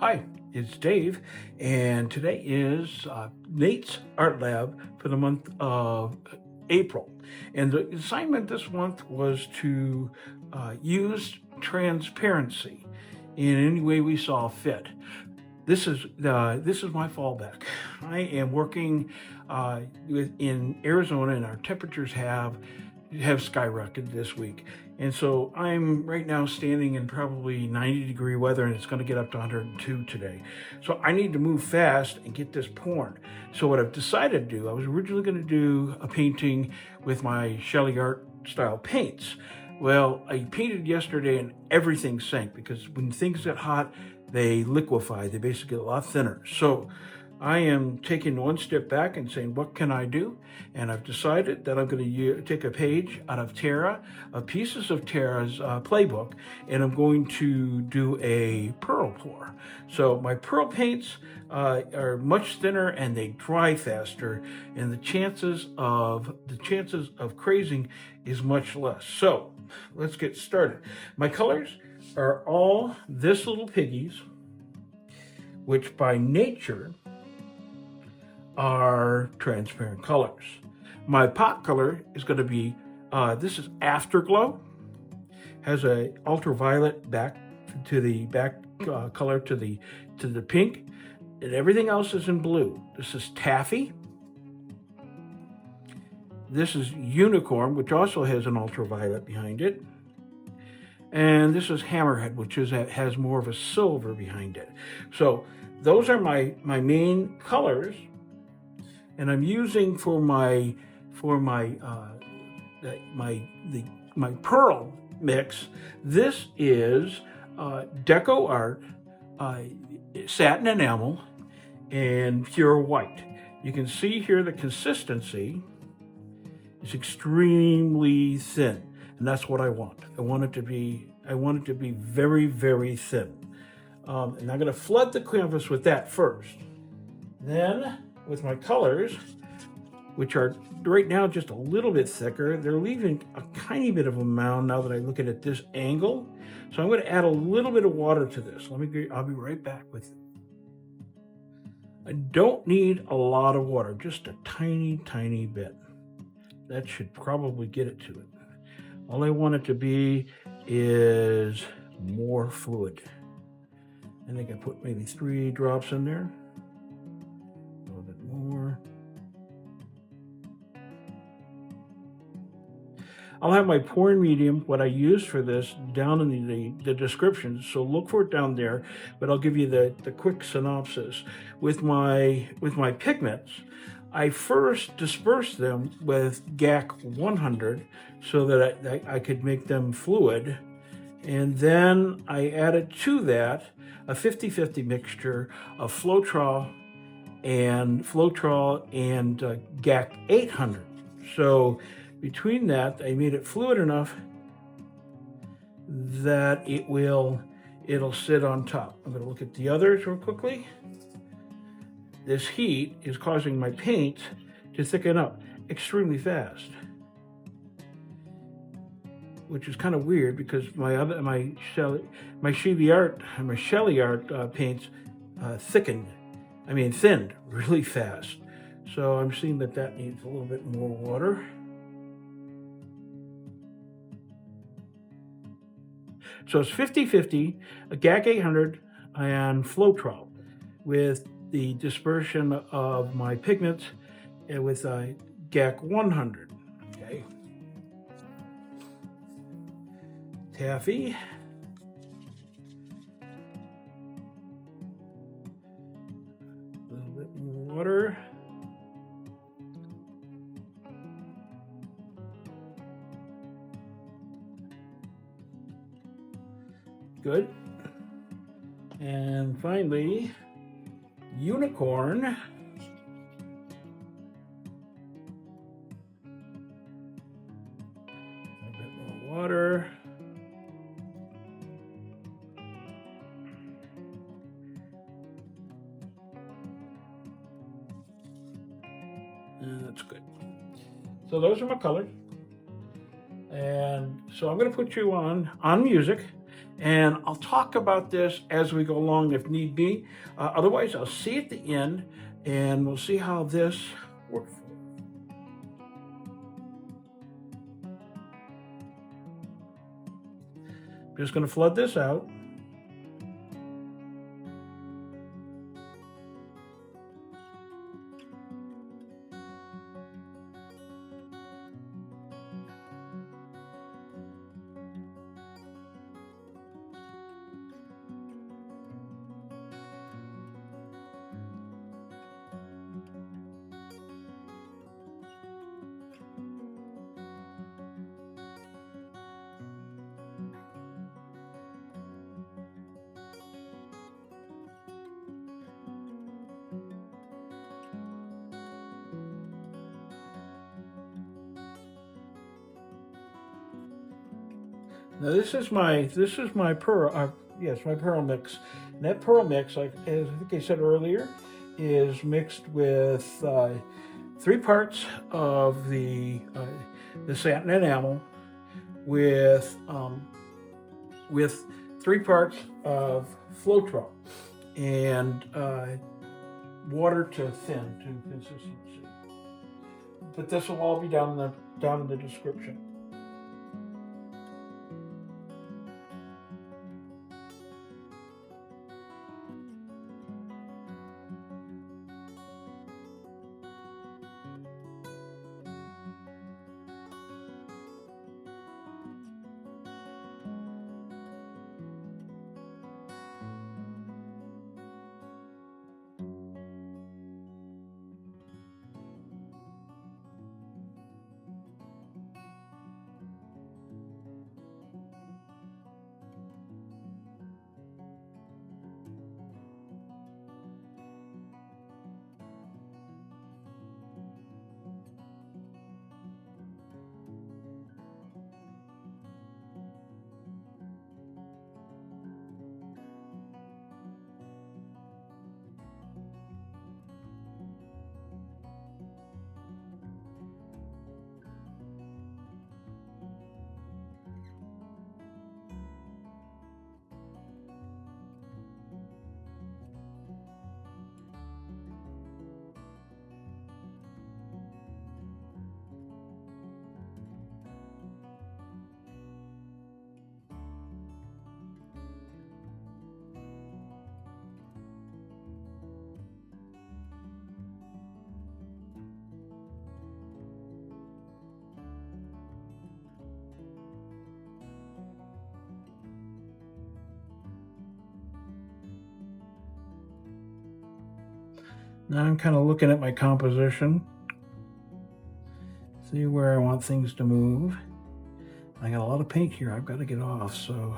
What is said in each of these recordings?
Hi, it's Dave, and today is Nate's Art Lab for the month of April. And the assignment this month was to use transparency in any way we saw fit. This is my fallback. I am working in Arizona, and our temperatures have skyrocketed this week. And so I'm right now standing in probably 90-degree weather, and it's going to get up to 102 today. So I need to move fast and get this pouring. So what I've decided to do, I was originally going to do a painting with my Shelly Art style paints. Well, I painted yesterday and everything sank because when things get hot, they liquefy. They basically get a lot thinner. So I am taking one step back and saying, what can I do? And I've decided that I'm going to take a page out of Tara, pieces of Tara's playbook, and I'm going to do a pearl pour. So my pearl paints are much thinner and they dry faster, and the chances of crazing is much less. So let's get started. My colors are all this little piggies, which by nature are transparent colors. My pot color is going to be, this is Afterglow, has a ultraviolet back to the back color to the pink, and everything else is in blue. This is Taffy. This is Unicorn, which also has an ultraviolet behind it. And this is Hammerhead, which has more of a silver behind it. So those are my main colors. And I'm using for my pearl mix. This is Deco Art satin enamel and pure white. You can see here the consistency is extremely thin, and that's what I want. I want it to be very, very thin. And I'm going to flood the canvas with that first. Then, with my colors, which are right now just a little bit thicker, they're leaving a tiny bit of a mound now that I look at it at this angle. So I'm going to add a little bit of water to this. I'll be right back with you. I don't need a lot of water, just a tiny, tiny bit. That should probably get it to it. All I want it to be is more fluid. I think I put maybe 3 drops in there. A little bit more. I'll have my pouring medium, what I use for this, down in the description, so look for it down there, but I'll give you the quick synopsis. With my pigments, I first dispersed them with GAC 100 so that I could make them fluid, and then I added to that a 50-50 mixture of Floetrol and GAC 800. So between that, I made it fluid enough that it'll sit on top. I'm going to look at the others real quickly. This heat is causing my paint to thicken up extremely fast, which is kind of weird because my Shelly Art paints thinned really fast. So I'm seeing that needs a little bit more water. So it's 50-50, a GAC 800 and Floetrol with the dispersion of my pigments and with a GAC 100. Okay. Taffy. A little bit more water. Good. And finally, Unicorn. A bit more water. And that's good. So those are my colors. And so I'm going to put you on music. And I'll talk about this as we go along if need be. Otherwise, I'll see you at the end, and we'll see how this works. Just going to flood this out. Now this is my pearl my pearl mix. And that pearl mix, as I think I said earlier, is mixed with 3 parts of the satin enamel with 3 parts of Floetrol and water to thin to consistency. But this will all be down in the description. Now I'm kind of looking at my composition, see where I want things to move. I got a lot of paint here I've got to get off, so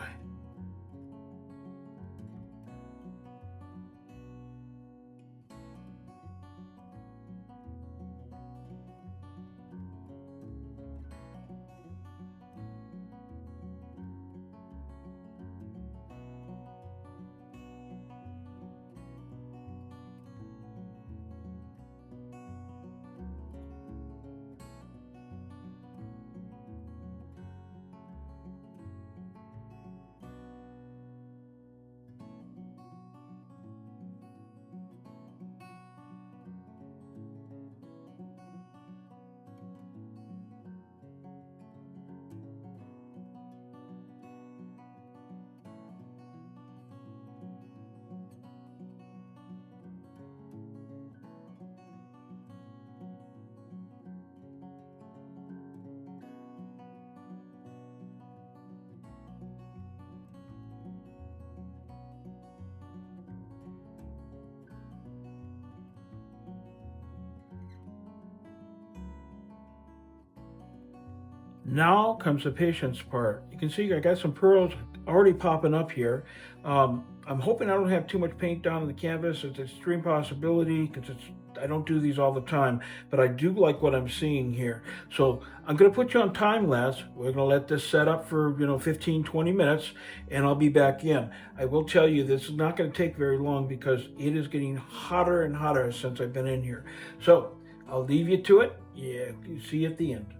now comes the patience part. You can see I got some pearls already popping up here. I'm hoping I don't have too much paint down on the canvas. It's an extreme possibility because I don't do these all the time, but I do like what I'm seeing here. So I'm going to put you on time lapse. We're going to let this set up for 15, 20 minutes, and I'll be back in. I will tell you this is not going to take very long because it is getting hotter and hotter since I've been in here. So I'll leave you to it. Yeah, see you at the end.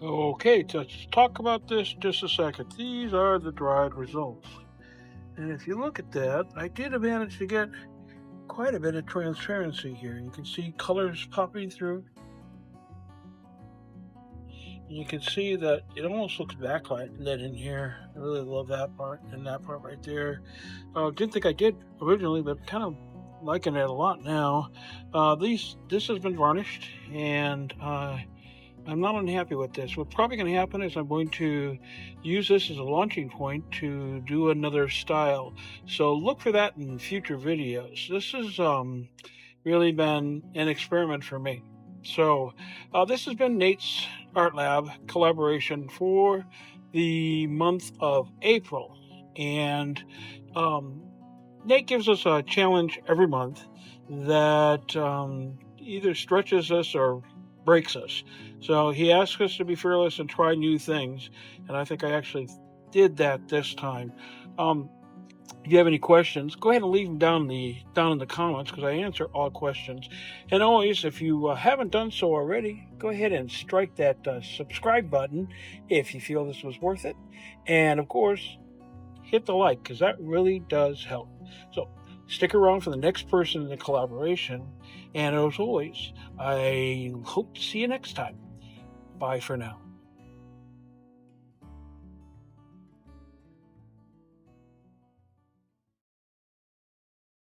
Okay, let's talk about this just a second. These are the dried results. And if you look at that, I did manage to get quite a bit of transparency here. You can see colors popping through. And you can see that it almost looks backlit in here. I really love that part and that part right there. Didn't think I did originally, but kind of liking it a lot now. This has been varnished, and I'm not unhappy with this. What's probably going to happen is I'm going to use this as a launching point to do another style. So look for that in future videos. This has really been an experiment for me. So this has been Nate's Art Lab collaboration for the month of April. And Nate gives us a challenge every month that either stretches us or breaks us. So he asks us to be fearless and try new things, and I think I actually did that this time. If you have any questions, go ahead and leave them down in the comments, because I answer all questions. And always, if you haven't done so already, go ahead and strike that subscribe button if you feel this was worth it. And of course, hit the like, because that really does help. So stick around for the next person in the collaboration. And as always, I hope to see you next time. Bye for now.